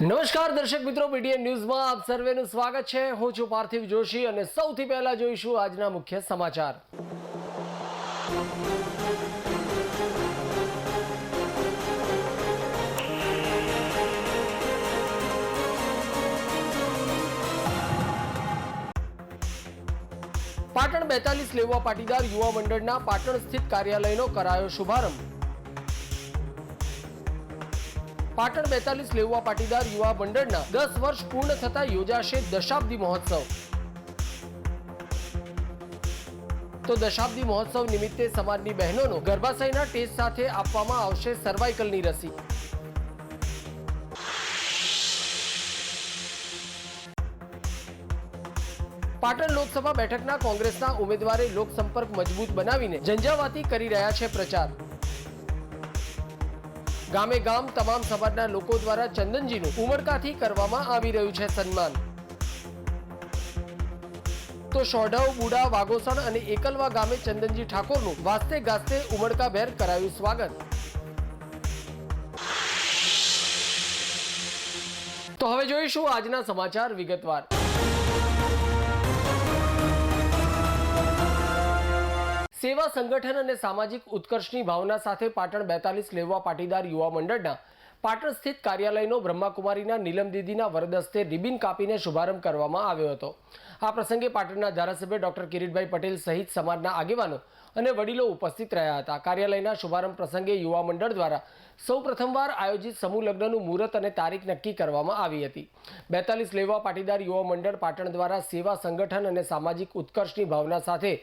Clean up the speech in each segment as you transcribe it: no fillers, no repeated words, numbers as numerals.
નમસ્કાર દર્શક મિત્રો, પીટીએન ન્યૂઝમાં આપ સર્વેનું સ્વાગત છે। હું છું પાર્થિવ જોશી અને સૌથી પહેલા જોઈશું આજના મુખ્ય સમાચાર। પાટણ 42 લેવા પાટીદાર યુવા મંડળના પાટણ સ્થિત કાર્યાલયનો કરાયો શુભારંભ। પાટણ 42 લેવા પાટીદાર યુવા મંડળના 10 વર્ષ પૂર્ણ થતા યોજાશે દશાબ્દી મહોત્સવ। તો દશાબ્દી મહોત્સવ નિમિત્તે સમાજની બહેનોનો ગર્ભાશયના ટેસ્ટ સાથે આપવામાં આવશે સર્વાઇકલની રસી। પાટણ લોકસભા બેઠકના કોંગ્રેસના ઉમેદવારે લોકસંપર્ક મજબૂત બનાવીને ઝંઝાવાતી કરી રહ્યા છે પ્રચાર। ગામે ગામ તમામ સમાજના લોકો દ્વારા ચંદનજીનું ઉમળકાથી કરવામાં આવી રહ્યું છે સન્માન। તો શોઢવ, બુડા, વાગોસણ અને એકલવા ગામે ચંદનજી ઠાકોરનું વાસ્તે ગાસ્તે ઉમળકાભેર કરાયું સ્વાગત। તો હવે જોઈશું આજના સમાચાર વિગતવાર। સેવા સંગઠન અને સામાજિક ઉત્કર્ષની ભાવના સાથે પાટણ 42 લેવા પાટીદાર યુવા મંડળના પાટણ સ્થિત કાર્યાલયનો બ્રહ્માકુમારીના નીલમ દીદીના વરદસ્તે રિબિન કાપીને શુભારંભ કરવામાં આવ્યો હતો। આ પ્રસંગે પાટણના ધારાસભ્ય ડોક્ટર કિરીટભાઈ પટેલ સહિત સમાજના આગેવાનો અને વડીલો ઉપસ્થિત રહ્યા હતા। કાર્યાલયના શુભારંભ પ્રસંગે યુવા મંડળ દ્વારા સૌ પ્રથમવાર આયોજિત સમૂહ લગ્નનું મુહૂર્ત અને તારીખ નક્કી કરવામાં આવી હતી। 42 લેવા પાટીદાર યુવા મંડળ પાટણ દ્વારા સેવા સંગઠન અને સામાજિક ઉત્કર્ષની ભાવના સાથે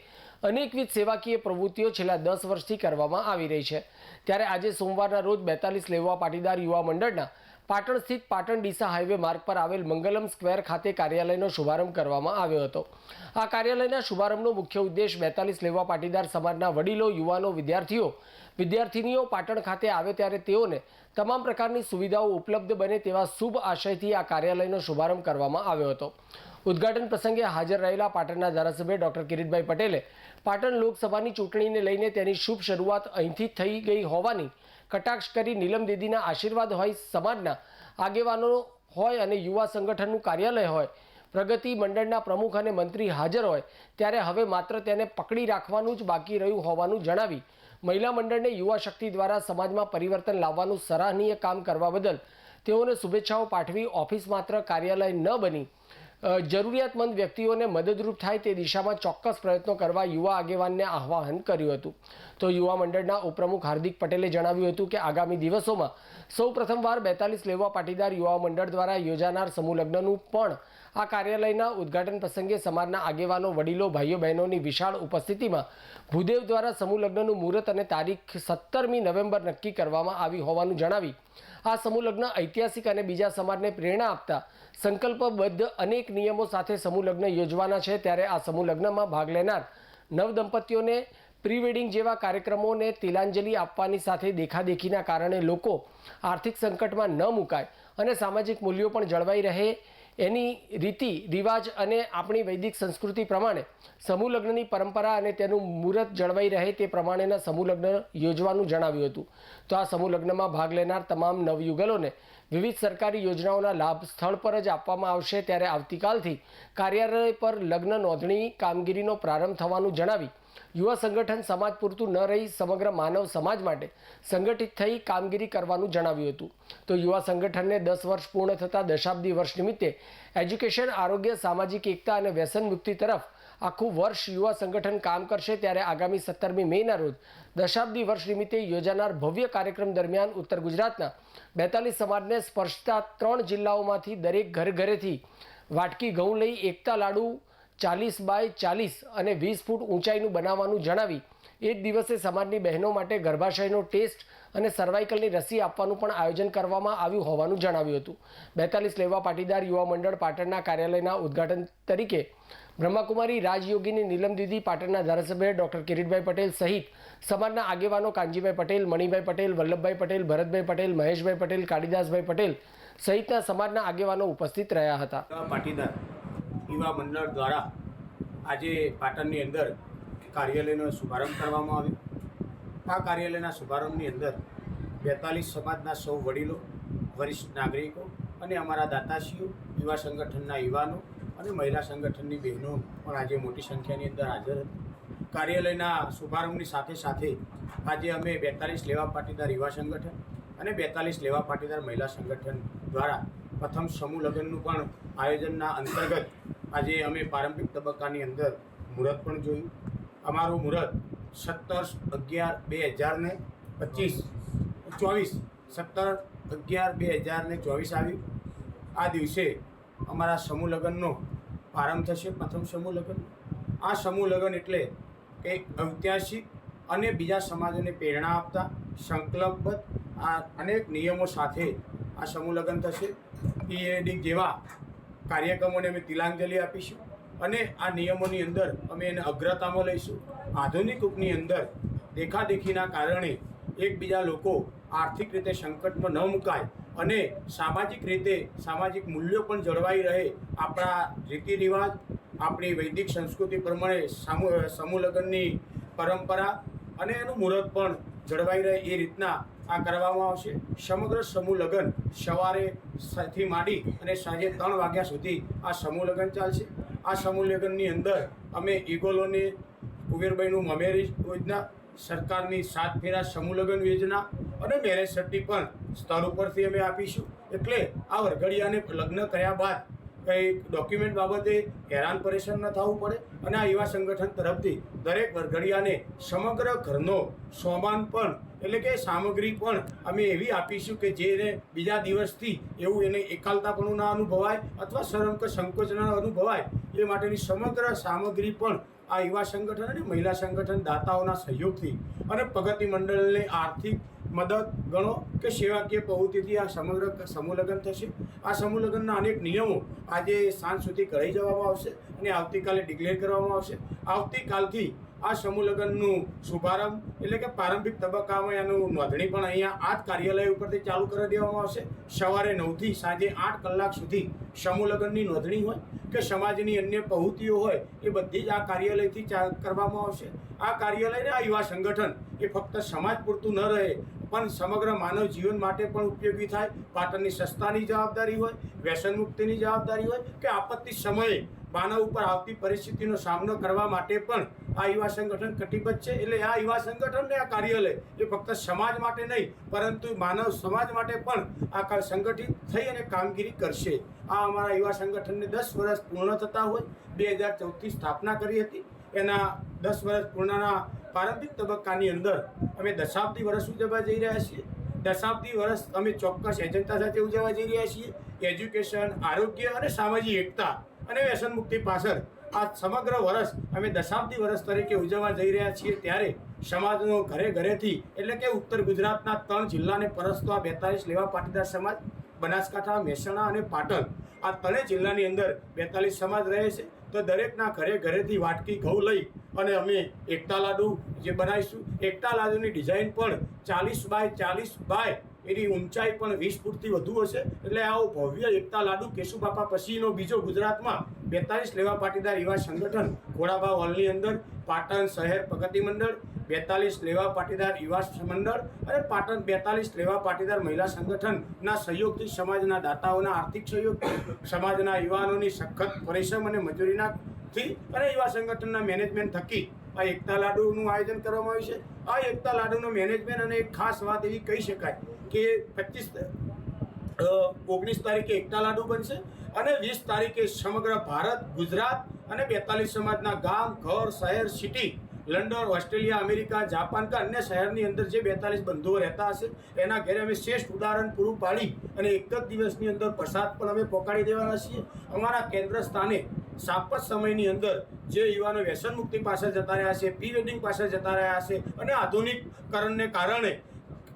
અનેકવિધ સેવાકીય પ્રવૃત્તિઓ છેલ્લા 10 વર્ષથી કરવામાં આવી રહી છે। ત્યારે આજે સોમવારના રોજ 42 લેવા પાટીદાર યુવા મંડળના પાટણ સ્થિત પાટણ ડીસા હાઈવે માર્ગ પર આવેલ મંગલમ સ્ક્વેર ખાતે કાર્યાલયનો શુભારંભ કરવામાં આવ્યો હતો। આ કાર્યાલયના શુભારંભનો મુખ્ય ઉદ્દેશ 42 લેવા પાટીદાર સમાજના વડીલો, યુવાનો, વિદ્યાર્થીનીઓ પાટણ ખાતે આવે ત્યારે તેઓને તમામ પ્રકારની સુવિધાઓ ઉપલબ્ધ બને તેવા શુભ આશયથી આ કાર્યાલયનો શુભારંભ કરવામાં આવ્યો હતો। ઉદ્ઘાટન પ્રસંગે હાજર રહેલા પાટણના ધારાસભ્ય ડોક્ટર કિરીટભાઈ પટેલે પાટણ લોકસભાની ચૂંટણીને લઈને તેની શુભ શરૂઆત અહીંથી થઈ ગઈ હોવાની કટાક્ષ કરી નીલમ દીદીના આશીર્વાદ હોય, સમાજના આગેવાનો હોય અને યુવા સંગઠનનું કાર્યાલય હોય, પ્રગતિ મંડળના પ્રમુખ અને મંત્રી હાજર હોય ત્યારે હવે માત્ર તેને પકડી રાખવાનું જ બાકી રહ્યું હોવાનું જણાવી મહિલા મંડળને યુવા શક્તિ દ્વારા સમાજમાં પરિવર્તન લાવવાનું સરાહનીય કામ કરવા બદલ તેઓને શુભેચ્છાઓ પાઠવી ઓફિસ માત્ર કાર્યાલય ન બની જરૂરિયાતમંદ વ્યક્તિઓને મદદરૂપ થાય તે દિશામાં ચોક્કસ પ્રયત્નો કરવા યુવા આગેવાનને આહ્વાન કર્યું હતું। તો યુવા મંડળના ઉપપ્રમુખ હાર્દિક પટેલે જણાવ્યું હતું કે આગામી દિવસોમાં સૌ પ્રથમવાર 42 લેવા પાટીદાર યુવા મંડળ દ્વારા યોજાનાર સમૂહ લગ્નનું પણ આ કાર્યાલયના ઉદ્ઘાટન પ્રસંગે સમાજના આગેવાનો, વડીલો, ભાઈઓ બહેનોની વિશાળ ઉપસ્થિતિમાં ભૂદેવ દ્વારા સમૂહ લગ્નનું મુહૂર્ત અને તારીખ 17મી નવેમ્બર નક્કી કરવામાં આવી હોવાનું જણાવી આ સમૂહ લગ્ન ઐતિહાસિક અને બીજા સમાજને પ્રેરણા આપતા સંકલ્પબદ્ધ અનેક નિયમો સાથે સમૂહ લગ્ન યોજવાના છે। ત્યારે આ સમૂહ લગ્નમાં ભાગ લેનાર નવદંપતીઓને પ્રી વેડિંગ જેવા કાર્યક્રમોને તિલાંજલિ આપવાની સાથે દેખાદેખીના કારણે લોકો આર્થિક સંકટમાં ન મુકાય અને સામાજિક મૂલ્યો પણ જળવાઈ રહે એની રીતિ રિવાજ અને આપણી વૈદિક સંસ્કૃતિ પ્રમાણે સમૂહ લગ્નની પરંપરા અને તેનું મુહૂર્ત જળવાઈ રહે તે પ્રમાણેના સમૂહ લગ્ન યોજવાનું જણાવ્યું હતું। તો આ સમૂહ લગ્નમાં ભાગ લેનાર તમામ નવયુગલોને વિવિધ સરકારી યોજનાઓના લાભ સ્થળ પર જ આપવામાં આવશે। ત્યારે આવતીકાલથી કાર્યાલય પર લગ્ન નોંધણી કામગીરીનો પ્રારંભ થવાનું જણાવી યુવા સંગઠન સમાજ પૂરતું ન રહી સમગ્ર માનવ સમાજ માટે સંગઠિત થઈ કામગીરી કરવાનું જણાવ્યું હતું। તો યુવા સંગઠનને 10 વર્ષ પૂર્ણ થતા દશાબ્દી વર્ષ નિમિત્તે એજ્યુકેશન, આરોગ્ય, સામાજિક એકતા અને વ્યસન મુક્તિ તરફ આખું વર્ષ યુવા સંગઠન કામ કરશે। ત્યારે આગામી 17મી મેના રોજ દશાબ્દી વર્ષ નિમિત્તે યોજાનાર ભવ્ય કાર્યક્રમ દરમિયાન ઉત્તર ગુજરાતના 42 સમાજને સ્પર્શતા 3 જિલ્લાઓમાંથી દરેક ઘરેથી વાટકી ઘઉં લઈ એકતા લાડુ 40 બાય 40 અને 20 ફૂટ ઊંચાઈનું બનાવવાનું જણાવી એક દિવસે સમાજની બહેનો માટે ગર્ભાશયનો ટેસ્ટ અને સર્વાઇકલની રસી આપવાનું પણ આયોજન કરવામાં આવ્યું હોવાનું જણાવ્યું હતું। 42 લેવા પાટીદાર યુવા મંડળ પાટણના કાર્યાલયના ઉદ્ઘાટન તરીકે બ્રહ્માકુમારી રાજયોગીની નીલમ દીદી, પાટણના ધારાસભ્ય ડોક્ટર કિરીટભાઈ પટેલ સહિત સમાજના આગેવાનો કાનજીભાઈ પટેલ, મણિભાઈ પટેલ, વલ્લભભાઈ પટેલ, ભરતભાઈ પટેલ, મહેશભાઈ પટેલ, કાળીદાસભાઈ પટેલ સહિતના સમાજના આગેવાનો ઉપસ્થિત રહ્યા હતા। પાટીદાર યુવા મંડળ દ્વારા આજે પાટણની અંદર કાર્યાલયનો શુભારંભ કરવામાં આવ્યો। આ કાર્યાલયના શુભારંભની અંદર 42 સમાજના સૌ વડીલો, વરિષ્ઠ નાગરિકો અને અમારા દાતાશ્રીઓ, યુવા સંગઠનના યુવાનો અને મહિલા સંગઠનની બહેનો પણ આજે મોટી સંખ્યાની અંદર હાજર હતી. કાર્યાલયના શુભારંભની સાથે સાથે આજે અમે 42 લેવા પાટીદાર યુવા સંગઠન અને 42 લેવા પાટીદાર મહિલા સંગઠન દ્વારા પ્રથમ સમૂહ લગ્નનું પણ આયોજનના અંતર્ગત આજે અમે પ્રારંભિક તબક્કાની અંદર મુહૂર્ત પણ જોયું. અમારું મુહૂર્ત 17/11/2024 17/11/2024 આવ્યું. આ દિવસે અમારા સમૂહ લગ્નનો પ્રારંભ થશે. પ્રથમ સમૂહ લગ્ન. આ સમૂહ લગ્ન એટલે કે ઐતિહાસિક અને બીજા સમાજોને પ્રેરણા આપતા સંકલ્પબદ્ધ આ અનેક નિયમો સાથે આ સમૂહ લગ્ન થશે. પીએડી જેવા કાર્યક્રમોને અમે તિલાંજલિ આપીશું અને આ નિયમોની અંદર અમે એને અગ્રતામાં લઈશું. આધુનિક યુગની અંદર દેખાદેખીના કારણે એકબીજા લોકો આર્થિક રીતે સંકટમાં ન મુકાય અને સામાજિક રીતે સામાજિક મૂલ્યો પણ જળવાઈ રહે, આપણા રીતિ રિવાજ, આપણી વૈદિક સંસ્કૃતિ પ્રમાણે સમૂહ લગ્નની પરંપરા અને એનું મુહૂર્ત પણ જળવાઈ રહે એ રીતના આ કરવામાં આવશે. સમગ્ર સમૂહ લગ્ન સવારે થી માંડી અને સાંજે 3 વાગ્યા સુધી આ સમૂહ લગ્ન ચાલશે. આ સમૂહ લગ્નની અંદર અમે ઈગોલોને કુબેરભાઈનું મમેરી યોજના, સરકારની 7 ફેરા સમૂહ લગ્ન યોજના અને મેરેજ સર્ટી પણ સ્થળ ઉપરથી અમે આપીશું. એટલે આ વરઘડિયાને લગ્ન કર્યા બાદ કંઈ ડોક્યુમેન્ટ બાબતે હેરાન પરેશાન ન થવું પડે અને આ યુવા સંગઠન તરફથી દરેક વરઘડિયાને સમગ્ર ઘરનો સામાન પણ એટલે કે સામગ્રી પણ અમે એવી આપીશું કે જેને બીજા દિવસથી એવું એને એકાલતાપણું ના અનુભવાય અથવા શરમ કે સંકોચ ના અનુભવાય એ માટેની સમગ્ર સામગ્રી પણ આ યુવા સંગઠન અને મહિલા સંગઠન દાતાઓના સહયોગથી અને પ્રગતિ મંડળને આર્થિક મદદ ગણો કે સેવાકીય પ્રવૃત્તિથી આ સમગ્ર સમૂહ લગ્ન થશે. આ સમૂહ લગ્નના અનેક નિયમો આજે સાંજ સુધી કરાઈ જવામાં આવશે અને આવતીકાલે ડિક્લેર કરવામાં આવશે. આવતીકાલથી આ સમૂહ લગ્નનું શુભારંભ એટલે કે પ્રારંભિક તબક્કામાં એનું નોંધણી પણ અહીંયા આ જ કાર્યાલય ઉપરથી ચાલુ કરી દેવામાં આવશે. સવારે 9 થી સાંજે 8 કલાક સુધી સમૂહ લગ્નની નોંધણી હોય કે સમાજની અન્ય પ્રવૃત્તિઓ હોય એ બધી જ આ કાર્યાલયથી કરવામાં આવશે. આ કાર્યાલયને આ યુવા સંગઠન એ ફક્ત સમાજ પૂરતું ન રહે પણ સમગ્ર માનવ જીવન માટે પણ ઉપયોગી થાય. પાટણની સસ્તાની જવાબદારી હોય, વ્યસન મુક્તિની જવાબદારી હોય કે આપત્તિ સમયે માનવ ઉપર આવતી પરિસ્થિતિનો સામનો કરવા માટે પણ આ યુવા સંગઠન કટિબદ્ધ છે. એટલે આ યુવા સંગઠનને આ કાર્યાલય એ ફક્ત સમાજ માટે નહીં પરંતુ માનવ સમાજ માટે પણ આ સંગઠિત થઈ અને કામગીરી કરશે. આ અમારા યુવા સંગઠનને 10 વર્ષ પૂર્ણ થતા હોય. 2014થી સ્થાપના કરી હતી. એના 10 વર્ષ પૂર્ણના પ્રારંભિક તબક્કાની અંદર અમે દશાબ્દી વર્ષ ઉજવવા જઈ રહ્યા છીએ. દશાબ્દી વર્ષ અમે ચોક્કસ એજન્ડા સાથે ઉજવવા જઈ રહ્યા છીએ. એજ્યુકેશન, આરોગ્ય અને સામાજિક એકતા અને વ્યસન મુક્તિ પાછળ આ સમગ્ર વર્ષ અમે દશાબ્દી વર્ષ તરીકે ઉજવવા જઈ રહ્યા છીએ. ત્યારે સમાજનો ઘરે ઘરેથી એટલે કે ઉત્તર ગુજરાતના 3 જિલ્લાને પરસતો આ 42 લેવા પાટીદાર સમાજ, બનાસકાંઠા, મહેસાણા અને પાટણ, આ 3 જિલ્લાની અંદર 42 સમાજ રહે છે. તો દરેકના ઘરે ઘરેથી વાટકી ઘઉં લઈ અને અમે એકતા લાડુ જે બનાવીશું. એકતા લાડુની ડિઝાઇન પણ 40x40 બાય એની ઊંચાઈ પણ 20 ફૂટથી વધુ હશે. એટલે આવો ભવ્ય એકતા લાડુ કેશુબાપા પછીનો બીજો ગુજરાતમાં 42 લેવા પાટીદાર યુવા સંગઠન ઘોડાબા હોલની અંદર પાટણ શહેર પ્રગતિ મંડળ, 42 લેવા પાટીદાર યુવા મંડળ અને પાટણ 42 લેવા પાટીદાર મહિલા સંગઠનના સહયોગથી, સમાજના દાતાઓના આર્થિક સહયોગથી, સમાજના યુવાનોની સખત પરિશ્રમ અને મજૂરીનાથી અને યુવા સંગઠનના મેનેજમેન્ટ થકી આ એકતા લાડુનું આયોજન કરવામાં આવ્યું છે. આ એકતા લાડુનું મેનેજમેન્ટ અને એક ખાસ વાત એવી કહી શકાય કે 19 તારીખે એકતા લાડુ બનશે અને 20 તારીખે સમગ્ર ભારત, ગુજરાત અને 42 સમાજના ગામ, ઘર, શહેર, city, London, Australia, America, Japan કે અન્ય શહેરની અંદર જે 42 બંધુઓ રહેતા હશે એના ઘરે અમે શ્રેષ્ઠ ઉદાહરણ પૂરું પાડી અને એક જ દિવસની અંદર પ્રસાદ પણ અમે પહોંચાડી દેવાના છીએ. અમારા કેન્દ્ર સ્થાને સાપત સમયની અંદર જે યુવાનો વ્યસન મુક્તિ પાછળ જતા રહ્યા છે, પ્રી વેડિંગ પાછળ જતા રહ્યા છે અને આધુનિકકરણને કારણે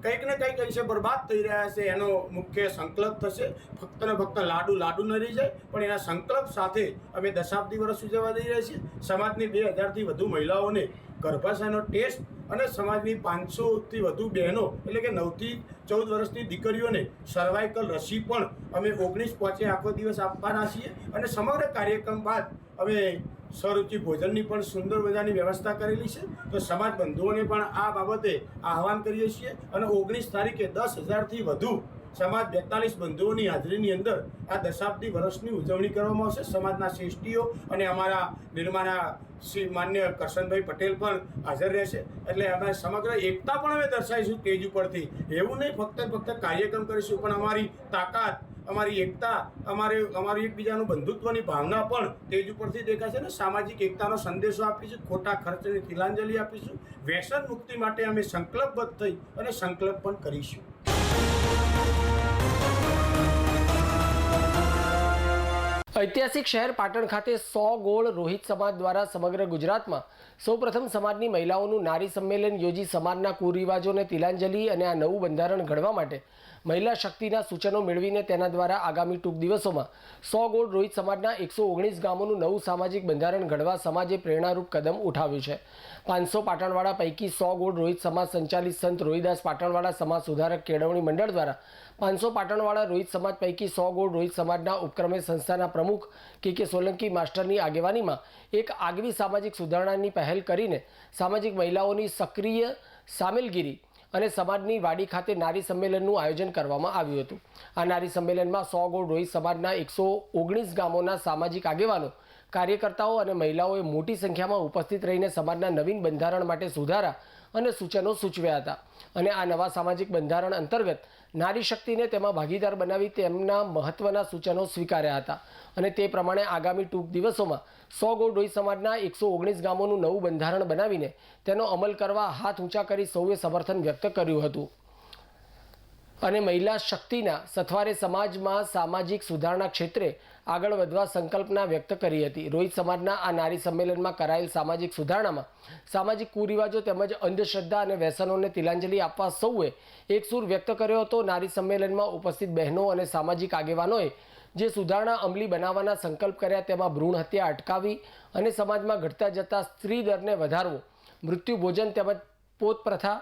કંઈક ને કંઈક અંશે બરબાદ થઈ રહ્યા છે, એનો મુખ્ય સંકલ્પ થશે. ફક્ત ને ફક્ત લાડુ ન રહી જાય પણ એના સંકલ્પ સાથે અમે દશાબ્દી વર્ષ ઉજવવા જઈ રહ્યા છીએ. સમાજની 2000થી વધુ મહિલાઓને ગર્ભાશયનો ટેસ્ટ અને સમાજની 500થી વધુ બહેનો એટલે કે 9 થી 14 વર્ષની દીકરીઓને સર્વાઇકલ રસી પણ અમે 19 આખો દિવસ આપવાના છીએ. અને સમગ્ર કાર્યક્રમ બાદ અમે સ્વરૂચિ ભોજનની પણ સુંદર મજાની વ્યવસ્થા કરેલી છે. તો સમાજ બંધુઓને પણ આ બાબતે આહવાન કરીએ છીએ અને 19 તારીખે 10,000થી વધુ સમાજ 42 બંધુઓની હાજરીની અંદર આ દશાબ્દી વર્ષની ઉજવણી કરવામાં આવશે. સમાજના શ્રેષ્ઠીઓ અને અમારા નિર્માણા શ્રી માન્ય કરશનભાઈ પટેલ પણ હાજર રહેશે. એટલે અમે સમગ્ર એકતા પણ અમે દર્શાવીશું સ્ટેજ ઉપરથી. એવું નહીં ફક્ત કાર્યક્રમ કરીશું, પણ અમારી તાકાત, અમારી એકતા, અમારી એકબીજાનું બંધુત્વની ભાવના પણ સ્ટેજ ઉપરથી દેખાશે ને સામાજિક એકતાનો સંદેશો આપીશું. ખોટા ખર્ચને તિલાંજલિ આપીશું. વ્યસન મુક્તિ માટે અમે સંકલ્પબદ્ધ થઈ અને સંકલ્પ પણ કરીશું. ઐતિહાસિક શહેર પાટણ ખાતે 100 ગોળ રોહિત સમાજ દ્વારા સમગ્ર ગુજરાતમાં સૌપ્રથમ સમાજની મહિલાઓનું નારી સંમેલન યોજી સમાજના કુરિવાજોને તિલાંજલિ અને આ નવું બંધારણ ઘડવા માટે મહિલા શક્તિના સૂચનો મેળવીને તેના દ્વારા આગામી ટૂંક દિવસોમાં 100 ગોળ રોહિત સમાજના 119 ગામોનું નવું સામાજિક બંધારણ ઘડવા સમાજે પ્રેરણારૂપ કદમ ઉઠાવ્યું છે. 500 પાટણવાળા પૈકી 100 ગોળ રોહિત સમાજ સંચાલિત સંત રોહિદાસ પાટણવાળા સમાજ સુધારક કેળવણી મંડળ દ્વારા 500 પાટણવાળા રોહિત સમાજ પૈકી 100 ગોળ રોહિત સમાજના ઉપક્રમે સંસ્થાના પ્રમુખ કે સોલંકી માસ્ટરની આગેવાનીમાં એક આગવી સામાજિક સુધારણાની પહેલ કરીને સામાજિક મહિલાઓની સક્રિય સામેલગીરી અને સમાજની વાડી ખાતે નારી સંમેલનનું આયોજન કરવામાં આવ્યું હતું. આ નારી સંમેલનમાં 100 ગોળ રોહિત સમાજના 119 ગામોના સામાજિક આગેવાનો, કાર્યકર્તાઓ અને મહિલાઓએ મોટી સંખ્યામાં ઉપસ્થિત રહીને સમાજના નવીન બંધારણ માટે સુધારા અને સૂચનો સૂચવ્યા હતા. અને આ નવા સામાજિક બંધારણ અંતર્ગત નારી શક્તિને તેમાં ભાગીદાર બનાવી તેમના મહત્વના સૂચનો સ્વીકાર્યા હતા. અને તે પ્રમાણે આગામી ટૂંક દિવસોમાં 100 ગોળ રોહિત સમાજના 119 ગામોનું નવું બંધારણ બનાવીને તેનો અમલ કરવા હાથ ઊંચા કરી સૌએ સમર્થન વ્યક્ત કર્યું હતું. અને મહિલા શક્તિના સથવારે સમાજમાં સામાજિક સુધારણા ક્ષેત્રે આગળ વધવા સંકલ્પના વ્યક્ત કરી હતી. રોહિત સમાજના આ નારી સંમેલનમાં કરાયેલ સામાજિક સુધારણામાં સામાજિક કુરિવાજો તેમજ અંધશ્રદ્ધા અને વ્યસનોને તિલાંજલિ આપવા સૌએ એક સૂર વ્યક્ત કર્યો હતો. નારી સંમેલનમાં ઉપસ્થિત બહેનો અને સામાજિક આગેવાનોએ જે સુધારણા અમલી બનાવવાના સંકલ્પ કર્યા તેમાં ભ્રૂણ હત્યા અટકાવી અને સમાજમાં ઘટતા જતા સ્ત્રી દરને વધારવો, મૃત્યુ ભોજન તેમજ પોત પ્રથા,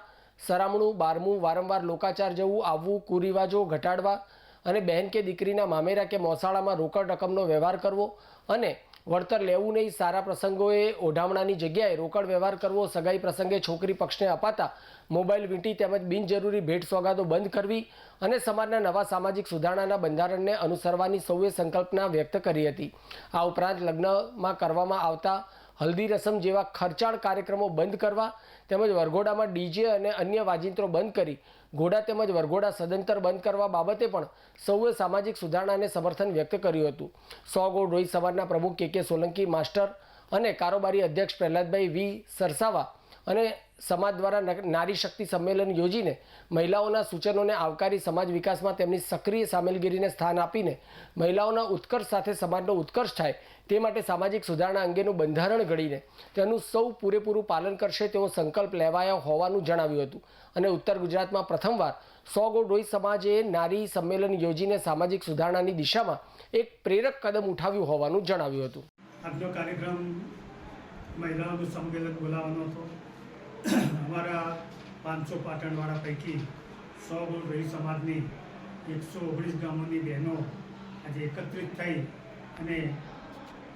સરામણું, બારમું, વારંવાર લોકાચાર જવું આવવું, કુરિવાજો ઘટાડવા અને બહેન કે દીકરીના મામેરા કે મોસાળામાં રોકડ રકમનો વ્યવહાર કરવો અને વળતર લેવું નહીં. સારા પ્રસંગોએ ઓઢામણાની જગ્યાએ રોકડ વ્યવહાર કરવો, સગાઈ પ્રસંગે છોકરી પક્ષને અપાતા મોબાઈલ વીંટી તેમજ બિનજરૂરી ભેટ સોગાદો બંધ કરવી અને સમાજના નવા સામાજિક સુધારણાના બંધારણને અનુસરવાની સૌએ સંકલ્પના વ્યક્ત કરી હતી. આ ઉપરાંત લગ્નમાં કરવામાં આવતા હલ્દી રસમ જેવા ખર્ચાળ કાર્યક્રમો બંધ કરવા તેમજ વરઘોડામાં ડીજે અને અન્ય વાજિંત્રો બંધ કરી ઘોડા તેમજ વરઘોડા સદંતર બંધ કરવા બાબતે પણ સૌએ સામાજિક સુધારણાને સમર્થન વ્યક્ત કર્યું હતું. 100 ગોળ રોહિત સમાજના પ્રમુખ કે સોલંકી માસ્ટર અને કારોબારી અધ્યક્ષ પ્રહલાદભાઈ વી સરસાવા અને સમાજ દ્વારા નારી શક્તિ સંમેલન યોજીને મહિલાઓના સૂચનોને આવકારી સમાજ વિકાસમાં તેમની સક્રિય સામેલગીરીને સ્થાન આપીને મહિલાઓના ઉત્કર્ષ સાથે સમાજનો ઉત્કર્ષ થાય તે માટે સામાજિક સુધારણા અંગેનું બંધારણ ઘડીને તેનું સૌ પૂરેપૂરું પાલન કરશે તેવો સંકલ્પ લેવાયો હોવાનું જણાવ્યું હતું. અને ઉત્તર ગુજરાતમાં પ્રથમવાર 100 ગોળ રોહિત સમાજે નારી સંમેલન યોજીને સામાજિક સુધારણાની દિશામાં એક પ્રેરક કદમ ઉઠાવ્યું હોવાનું જણાવ્યું હતું. આજનો કાર્યક્રમ મહિલાઓનું સંમેલન બોલાવવાનો હતો. અમારા 500 પાટણવાળા પૈકી 100 ગોળ રોહિત સમાજની 119 ગામોની બહેનો આજે એકત્રિત થઈ અને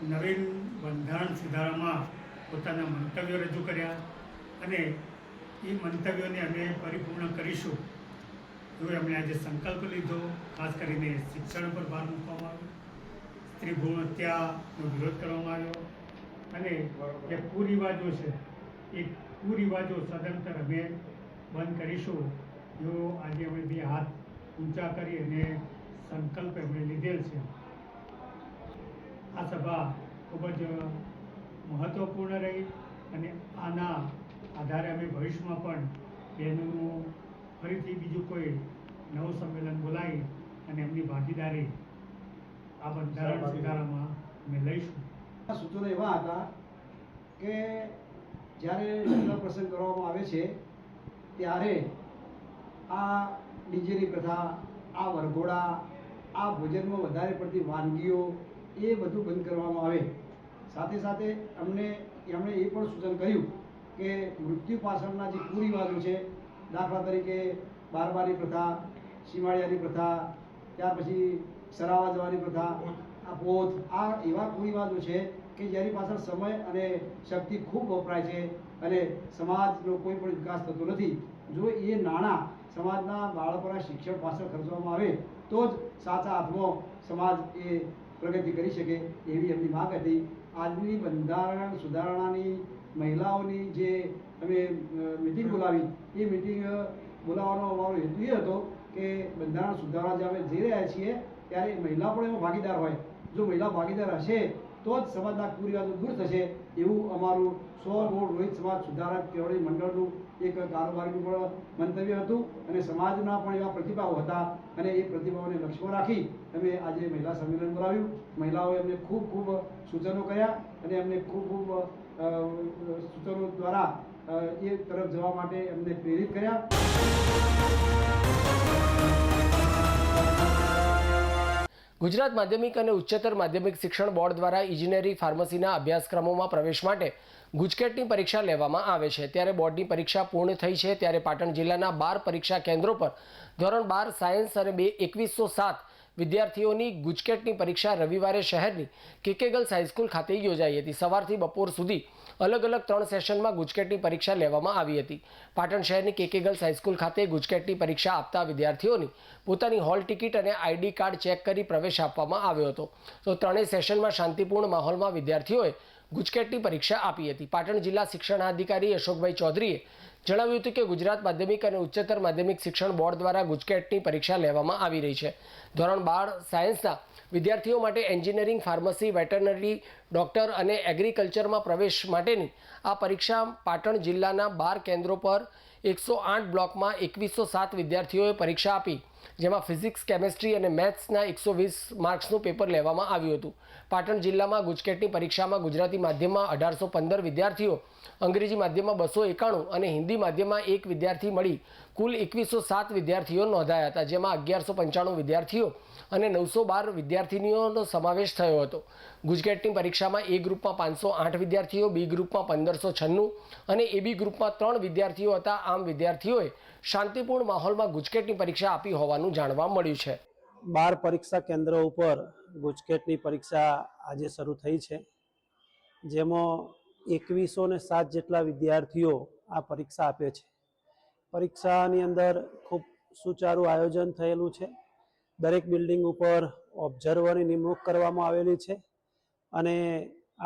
નવીન બંધારણ સુધારામાં પોતાના મંતવ્યો રજૂ કર્યા અને એ મંતવ્યોને અમે પરિપૂર્ણ કરીશું એવો એમણે આજે સંકલ્પ લીધો. ખાસ કરીને શિક્ષણ પર ભાર મૂકવામાં આવ્યો, સ્ત્રી ભ્રૂણ હત્યાનો વિરોધ કરવામાં આવ્યો અને જે કુરિવાજો છે એ કુરિવાજો સદંતર અમે બંધ કરીશું એવો આજે અમે બે હાથ ઊંચા કરી અને સંકલ્પ એમણે લીધેલ છે. આ સભા ખૂબ જ મહત્ત્વપૂર્ણ રહી અને આના આધારે અમે ભવિષ્યમાં પણ બહેનોનું ફરીથી બીજું કોઈ નવું સંમેલન બોલાવી અને એમની ભાગીદારી આ બંધારણ સુધારામાં અમે લઈશું. સૂચનો એવા હતા કે જ્યારે લગ્ન પ્રસંગ કરવામાં આવે છે ત્યારે આ ડીજેની પ્રથા, આ વરઘોડા, આ ભોજનમાં વધારે પડતી વાનગીઓ એ બધું બંધ કરવામાં આવે. સાથે સાથે એમણે એ પણ સૂચન કર્યું કે મૃત્યુ પાછળના જે કુરિવાજો છે, દાખલા તરીકે બારબારી પ્રથા, સીમાડિયાની પ્રથા, ત્યાર પછી સરાવા જવાની પ્રથા, આ પોથ, આ એવા કુરિવાજો છે કે જેની પાછળ સમય અને શક્તિ ખૂબ વપરાય છે અને સમાજનો કોઈ પણ વિકાસ થતો નથી. જો એ નાણાં સમાજના બાળકોના શિક્ષણ પાછળ ખર્ચવામાં આવે તો જ સાચા અર્થમાં સમાજ એ પ્રગતિ કરી શકે એવી એમની માંગ હતી. આજની બંધારણ સુધારણાની મહિલાઓની જે અમે મિટિંગ બોલાવી એ મિટિંગ બોલાવવાનો અમારો હેતુ એ હતો કે બંધારણ સુધારણા જે અમે જઈ રહ્યા છીએ ત્યારે મહિલા પણ એમાં ભાગીદાર હોય. જો મહિલા ભાગીદાર હશે તો જ સમાજના કુરિવાજો દૂર થશે એવું અમારું 100 મૂળ રોહિત સમાજ સુધારક કેળવણી મંડળનું એક કારોબારીનું પણ મંતવ્ય હતું અને સમાજના પણ એવા પ્રતિભાવો હતા અને એ પ્રતિભાવોને લક્ષ્યમાં રાખી અમે આજે મહિલા સંમેલન બોલાવ્યું. મહિલાઓએ અમને ખૂબ ખૂબ સૂચનો કર્યા અને અમને ખૂબ સૂચનો દ્વારા એ તરફ જવા માટે અમને પ્રેરિત કર્યા. ગુજરાત માધ્યમિક અને ઉચ્ચતર માધ્યમિક શિક્ષણ બોર્ડ દ્વારા ઇજનેરી ફાર્મસીના અભ્યાસક્રમોમાં પ્રવેશ માટે ગુજકેટની પરીક્ષા લેવામાં આવે છે. ત્યારે બોર્ડની પરીક્ષા પૂર્ણ થઈ છે ત્યારે પાટણ જિલ્લાના 12 પરીક્ષા કેન્દ્રો પર ધોરણ 12 સાયન્સ અને 2107 વિદ્યાર્થીઓની ગુજકેટની પરીક્ષા રવિવારે શહેરની કેકે ગર્લ્સ હાઈસ્કૂલ ખાતે યોજાઈ હતી. સવારથી બપોર સુધી અલગ અલગ 3 સેશનમાં ગુજકેટની પરીક્ષા લેવામાં આવી હતી. પાટણ શહેરની કેકે ગર્લ્સ હાઈસ્કૂલ ખાતે ગુજકેટની પરીક્ષા આપતા વિદ્યાર્થીઓની પોતાની હોલ ટિકિટ અને આઈડી કાર્ડ ચેક કરી પ્રવેશ આપવામાં આવ્યો હતો. તો 3 સેશનમાં શાંતિપૂર્ણ માહોલમાં વિદ્યાર્થીઓએ ગુજકેટની પરીક્ષા આપી હતી. પાટણ જિલ્લા શિક્ષણાધિકારી અશોકભાઈ ચૌધરીએ જણાવ્યું હતું કે ગુજરાત માધ્યમિક અને ઉચ્ચતર માધ્યમિક શિક્ષણ બોર્ડ દ્વારા ગુજકેટની પરીક્ષા લેવામાં આવી રહી છે. ધોરણ 12 સાયન્સના વિદ્યાર્થીઓ માટે એન્જિનિયરિંગ, ફાર્મસી, વેટરનરી, ડોક્ટર અને એગ્રીકલ્ચરમાં પ્રવેશ માટેની આ પરીક્ષા પાટણ જિલ્લાના 12 કેન્દ્રો પર 108 બ્લોકમાં 2107 વિદ્યાર્થીઓએ પરીક્ષા આપી, જેમાં ફિઝિક્સ, કેમેસ્ટ્રી અને મેથ્સના 120 માર્ક્સનું પેપર લેવામાં આવ્યું હતું. પાટણ જિલ્લામાં ગુજકેટની પરીક્ષામાં ગુજરાતી માધ્યમમાં 1815 વિદ્યાર્થીઓ, અંગ્રેજી માધ્યમમાં 291 અને હિન્દી માધ્યમમાં 1 વિદ્યાર્થી મળી કુલ 2107 વિદ્યાર્થીઓ નોંધાયા હતા, જેમાં 1195 વિદ્યાર્થીઓ અને 912 વિદ્યાર્થીનીઓનો સમાવેશ થયો હતો. ગુજકેટની પરીક્ષામાં એ ગ્રુપમાં 508 વિદ્યાર્થીઓ, બી ગ્રુપમાં 1596 અને એબી ગ્રુપમાં 3 વિદ્યાર્થીઓ હતા. આમ વિદ્યાર્થીઓએ શાંતિપૂર્ણ માહોલમાં ગુજકેટની પરીક્ષા આપી હોવાનું જાણવા મળ્યું છે. 12 પરીક્ષા કેન્દ્રો ઉપર ગુજકેટની પરીક્ષા આજે શરૂ થઈ છે, જેમાં 2107 જેટલા વિદ્યાર્થીઓ આ પરીક્ષા આપે છે. પરીક્ષાની અંદર ખૂબ સુચારું આયોજન થયેલું છે. દરેક બિલ્ડિંગ ઉપર ઓબ્ઝર્વરની નિમણૂક કરવામાં આવેલી છે અને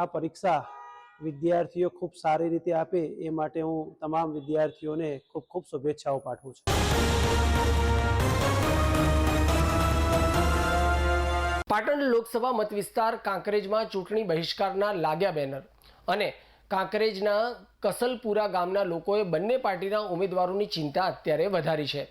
આ પરીક્ષા વિદ્યાર્થીઓ ખૂબ સારી રીતે આપે એ માટે હું તમામ વિદ્યાર્થીઓને ખૂબ ખૂબ શુભેચ્છાઓ પાઠવું છું. પાટણ લોકસભા મત વિસ્તાર કાંકરેજમાં ચૂંટણી બહિષ્કારના લાગ્યા બેનર અને કાંકરેજના કસલપુરા ગામના લોકોએ બંને પાર્ટીના ઉમેદવારોની ચિંતા અત્યારે વધારી છે.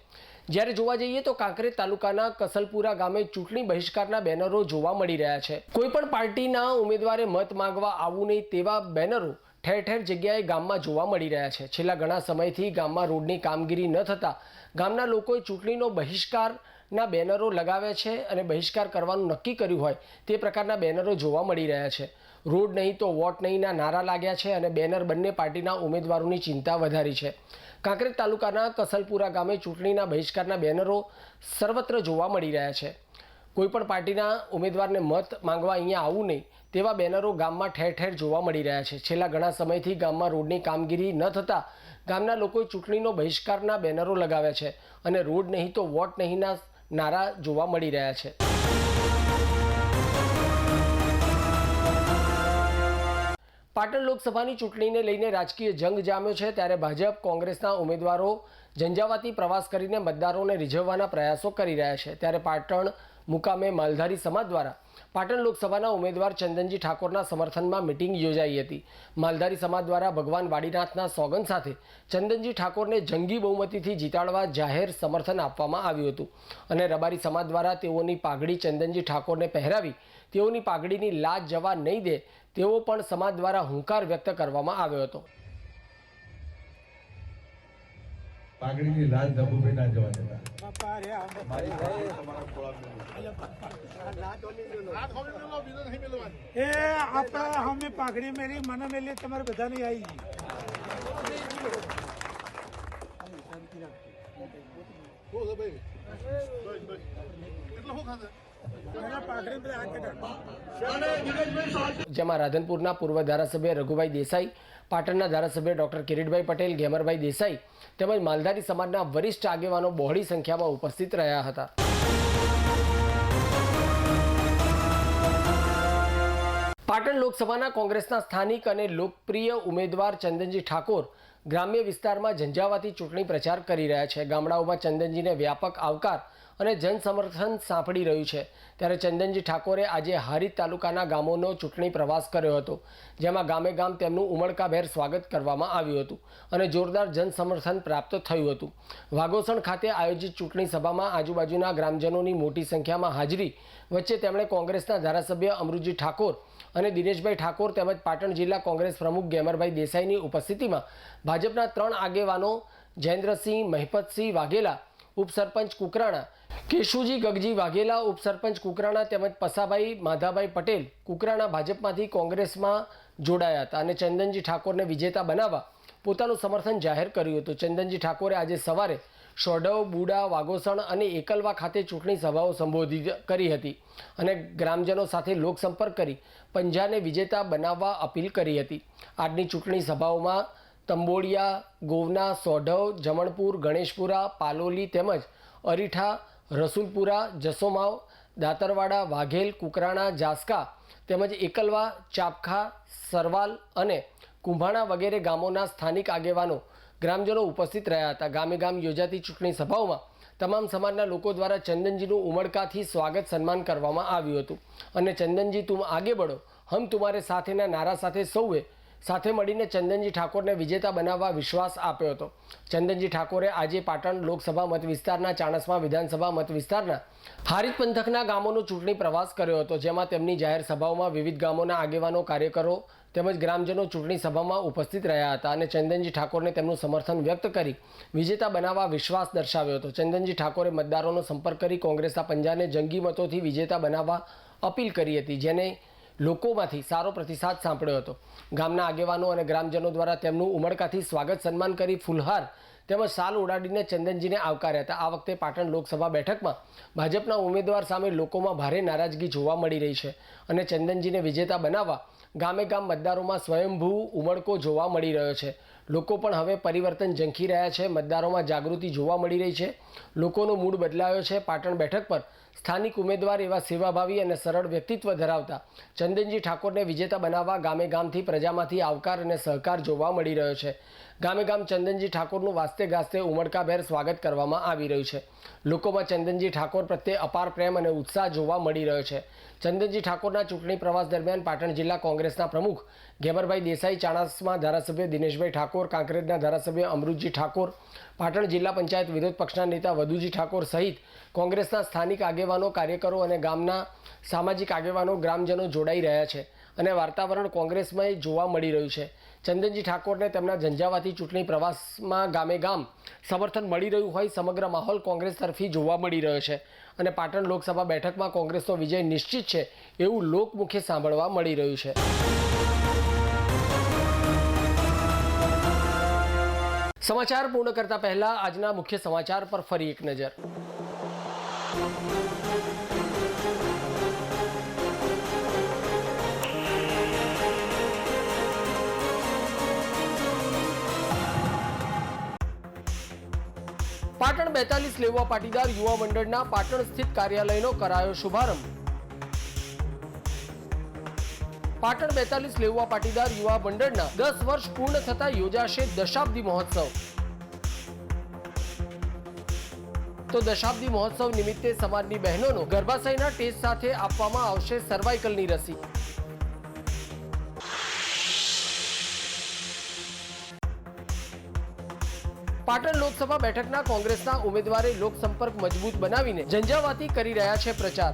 જ્યારે જોવા જઈએ તો કાંકરેજ તાલુકાના કસલપુરા ગામે ચૂંટણી બહિષ્કારના બેનરો જોવા મળી રહ્યા છે. કોઈપણ પાર્ટીના ઉમેદવારે મત માંગવા આવવું નહીં તેવા બેનરો ઠેર ઠેર જગ્યાએ ગામમાં જોવા મળી રહ્યા છે. છેલ્લા ઘણા સમયથી ગામમાં રોડની કામગીરી ન થતાં ગામના લોકોએ ચૂંટણીનો બહિષ્કારના બેનરો લગાવ્યા છે અને બહિષ્કાર કરવાનું નક્કી કર્યું હોય તે પ્રકારના બેનરો જોવા મળી રહ્યા છે. રોડ નહીં તો વોટ નહીંના નારા લાગ્યા છે અને બેનર બંને પાર્ટીના ઉમેદવારોની ચિંતા વધારી છે. કાંકરેજ તાલુકાના કસલપુરા ગામે ચૂંટણીના બહિષ્કારના બેનરો સર્વત્ર જોવા મળી રહ્યા છે. કોઈપણ પાર્ટીના ઉમેદવારને મત માંગવા અહીંયા આવવું નહીં તેવા બેનરો ગામમાં ઠેર ઠેર જોવા મળી રહ્યા છે. છેલ્લા ઘણા સમયથી ગામમાં રોડની કામગીરી ન થતાં ગામના લોકોએ ચૂંટણીનો બહિષ્કારના બેનરો લગાવ્યા છે અને રોડ નહીં તો વોટ નહીંના નારા જોવા મળી રહ્યા છે. પાટણ લોકસભાની ચૂંટણીને લઈને રાજકીય જંગ જામ્યો છે. ત્યારે ભાજપ, કોંગ્રેસના ઉમેદવારો ઝંઝાવાતી પ્રવાસ કરીને મતદારોને રીઝવવાના પ્રયાસો કરી રહ્યા છે. ત્યારે પાટણ મુકામે માલધારી સમાજ દ્વારા પાટણ લોકસભાના ઉમેદવાર ચંદનજી ઠાકોરના સમર્થનમાં મિટિંગ યોજાઈ હતી. માલધારી સમાજ દ્વારા ભગવાન વાડીનાથના સોગંદ સાથે ચંદનજી ઠાકોરને જંગી બહુમતીથી જીતાડવા જાહેર સમર્થન આપવામાં આવ્યું હતું અને રબારી સમાજ દ્વારા તેઓની પાઘડી ચંદનજી ઠાકોરને પહેરાવી તેઓની પાઘડીની લાજ જવા નહીં દે તેવો પણ સમાજ દ્વારા હુંકાર વ્યક્ત કરવામાં આવ્યો હતો. પાઘડીની લાજ ધબુભાઈ ના જવા દેતા. એ આપણે અમે પાઘડી મેલી મને મેલી તમારે બધાને આવી જેમાં રાધનપુરના પૂર્વ ધારાસભ્ય રઘુભાઈ દેસાઈ, પાટણના ધારાસભ્ય ડોક્ટર કિરીટભાઈ પટેલ, ઘેમરભાઈ દેસાઈ તેમજ માલધારી સમાજના વરિષ્ઠ આગેવાનો બહોળી સંખ્યામાં ઉપસ્થિત રહ્યા હતા. પાટણ લોકસભાના કોંગ્રેસના સ્થાનિક અને લોકપ્રિય ઉમેદવાર ચંદનજી ઠાકોર ગ્રામ્ય વિસ્તારમાં ઝંઝાવાતી ચૂંટણી પ્રચાર કરી રહ્યા છે. ગામડાઓમાં ચંદનજીને વ્યાપક આવકાર અને જનસમર્થન સાંપડી રહ્યું છે. ત્યારે ચંદનજી ઠાકોરે આજે હારીજ તાલુકાના ગામોનો ચૂંટણી પ્રવાસ કર્યો હતો, જેમાં ગામે ગામ તેમનું ઉમળકાભેર સ્વાગત કરવામાં આવ્યું હતું અને જોરદાર જનસમર્થન પ્રાપ્ત થયું હતું. વાઘોસણ ખાતે આયોજિત ચૂંટણી સભામાં આજુબાજુના ગ્રામજનોની મોટી સંખ્યામાં હાજરી વચ્ચે તેમણે કોંગ્રેસના ધારાસભ્ય અમૃતજી ઠાકોર અને દિનેશભાઈ ઠાકોર તેમજ પાટણ જિલ્લા કોંગ્રેસ પ્રમુખ ઘેમરભાઈ દેસાઈની ઉપસ્થિતિમાં ભાજપના 3 આગેવાનો જયેન્દ્રસિંહ મહિપતસિંહ વાઘેલા, ઉપસરપંચ કુકરાણા, કેશુજી ગગજી વાઘેલા, ઉપસરપંચ કુકરાણા તેમજ પસાભાઈ માધાભાઈ પટેલ કુકરાણા ભાજપમાંથી કોંગ્રેસમાં જોડાયા હતા અને ચંદનજી ઠાકોરને વિજેતા બનાવવા પોતાનું સમર્થન જાહેર કર્યું હતું. ચંદનજી ઠાકોરે આજે સવારે શોઢવ, બુડા, વાઘોસણ અને એકલવા ખાતે ચૂંટણી સભાઓ સંબોધિત કરી હતી અને ગ્રામજનો સાથે લોકસંપર્ક કરી પંજાને વિજેતા બનાવવા અપીલ કરી હતી. આજની ચૂંટણી સભાઓમાં તંબોડિયા, ગોવના, સોઢવ, જમણપુર, ગણેશપુરા, પાલોલી તેમજ અરીઠા, રસુલપુરા, જસોમાવ, દાતરવાડા, વાઘેલ, કુકરાણા, જાસકા તેમજ એકલવા, ચાપખા, સરવાલ અને કુંભાણા વગેરે ગામોના સ્થાનિક આગેવાનો ગ્રામજનો ઉપસ્થિત રહ્યા હતા. ગામે ગામ યોજાતી ચૂંટણી સભાઓમાં તમામ સમાજના લોકો દ્વારા ચંદનજીનું ઉમળકાથી સ્વાગત સન્માન કરવામાં આવ્યું હતું અને ચંદનજી તુમ આગે બઢો, હમ તુમ્હારે સાથેના નારા સાથે સૌએ સાથે મળીને ચંદનજી ઠાકોરને વિજેતા બનાવવા વિશ્વાસ આપ્યો હતો. ચંદનજી ઠાકોરે આજે પાટણ લોકસભા મત વિસ્તારના, ચાણસ્મા વિધાનસભા મત વિસ્તારના હારીજ પંથકના ગામોનો ચૂંટણી પ્રવાસ કર્યો હતો, જેમાં તેમની જાહેર સભાઓમાં વિવિધ ગામોના આગેવાનો, કાર્યકરો તેમજ ગ્રામજનો ચૂંટણી સભામાં ઉપસ્થિત રહ્યા હતા અને ચંદનજી ઠાકોરને તેમનું સમર્થન વ્યક્ત કરી વિજેતા બનાવવા વિશ્વાસ દર્શાવ્યો હતો. ચંદનજી ઠાકોરે મતદારોનો સંપર્ક કરી કોંગ્રેસના પંજાને જંગી મતોથી વિજેતા બનાવવા અપીલ કરી હતી, જેને લોકોમાંથી સારો પ્રતિસાદ સાંપડ્યો હતો. ગામના આગેવાનો અને ગ્રામજનો દ્વારા તેમનું ઉમળકાથી સ્વાગત સન્માન કરી ફૂલહાર તેમજ શાલ ઉડાડીને ચંદનજીને આવકાર્યા હતા. આ વખતે પાટણ લોકસભા બેઠકમાં ભાજપના ઉમેદવાર સામે લોકોમાં ભારે નારાજગી જોવા મળી રહી છે અને ચંદનજીને વિજેતા બનાવવા ગામે ગામ મતદારોમાં સ્વયંભૂ ઉમળકો જોવા મળી રહ્યો છે. લોકો પણ હવે પરિવર્તન ઝંખી રહ્યા છે. મતદારોમાં જાગૃતિ જોવા મળી રહી છે. લોકોનો મૂડ બદલાયો છે. પાટણ બેઠક પર સ્થાનિક ઉમેદવાર એવા સેવાભાવી અને સરળ વ્યક્તિત્વ ધરાવતા ચંદનજી ઠાકોરને વિજેતા બનાવવા ગામે ગામથી પ્રજામાંથી આવકાર અને સહકાર જોવા મળી રહ્યો છે. ગામે ગામ ચંદનજી ઠાકોરનું વાસ્તે ગાસ્તે ઉમળકાભેર સ્વાગત કરવામાં આવી રહ્યું છે. લોકોમાં ચંદનજી ઠાકોર પ્રત્યે અપાર પ્રેમ અને ઉત્સાહ જોવા મળી રહ્યો છે. ચંદનજી ઠાકોરના ચૂંટણી પ્રવાસ દરમિયાન પાટણ જિલ્લા કોંગ્રેસના પ્રમુખ ઘેમરભાઈ દેસાઈ, ચાણસ્મા ધારાસભ્ય દિનેશભાઈ ઠાકોર, કાંકરેજના ધારાસભ્ય અમૃતજી ઠાકોર, પાટણ જિલ્લા પંચાયત વિરોધ પક્ષના નેતા વધુજી ઠાકોર સહિત કોંગ્રેસના સ્થાનિક આગેવાનો, કાર્યકરો અને ગામના સામાજિક આગેવાનો, ગ્રામજનો જોડાઈ રહ્યા છે અને વાતાવરણ કોંગ્રેસમય જોવા મળી રહ્યું છે. ચંદનજી ઠાકોરને તેમના ઝંઝાવાતી ચૂંટણી પ્રવાસમાં ગામે ગામ સમર્થન મળી રહ્યું હોય સમગ્ર માહોલ કોંગ્રેસ તરફી જોવા મળી રહ્યો છે અને પાટણ લોકસભા બેઠકમાં કોંગ્રેસનો વિજય નિશ્ચિત છે એવું લોકમુખે સાંભળવા મળી રહ્યું છે. સમાચાર પૂર્ણ કરતા પહેલા આજના મુખ્ય સમાચાર પર ફરી એક નજર. પાટણ 42 લેવા પાટીદાર યુવા મંડળના પાટણ સ્થિત કાર્યાલયનો કરાયો શુભારંભ. પાટણ 42 લેવા પાટીદાર યુવા મંડળના 10 વર્ષ પૂર્ણ થતા યોજાશે દશાબ્દી મહોત્સવ. તો દશાબ્દી મહોત્સવ નિમિત્તે સમાજની બહેનોનો ગર્ભાશયના ટેસ્ટ સાથે આપવામાં આવશે સર્વાઇકલની રસી. પાટણ લોકસભા બેઠકના કોંગ્રેસના ઉમેદવારે લોકસંપર્ક મજબૂત બનાવીને ઝંઝાવાતી કરી રહ્યા છે પ્રચાર.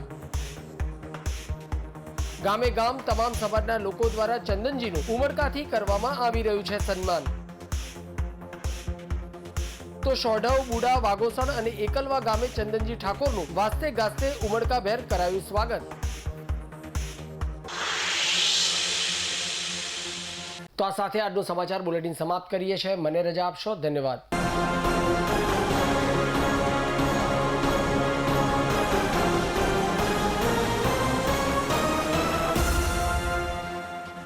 ગામે ગામ તમામ સમાજના લોકો દ્વારા ચંદનજીનું ઉમળકાથી કરવામાં આવી રહ્યું છે સન્માન. તો શોઢવ, બુડા, વાઘોસણ અને એકલવા ગામે ચંદનજી ઠાકોરનું વાસ્તે ગાસ્તે ઉમળકાભેર કરાયું સ્વાગત. તો આ સાથે આજનું સમાચાર બુલેટિન સમાપ્ત કરીએ છીએ. મને રજા આપશો. ધન્યવાદ.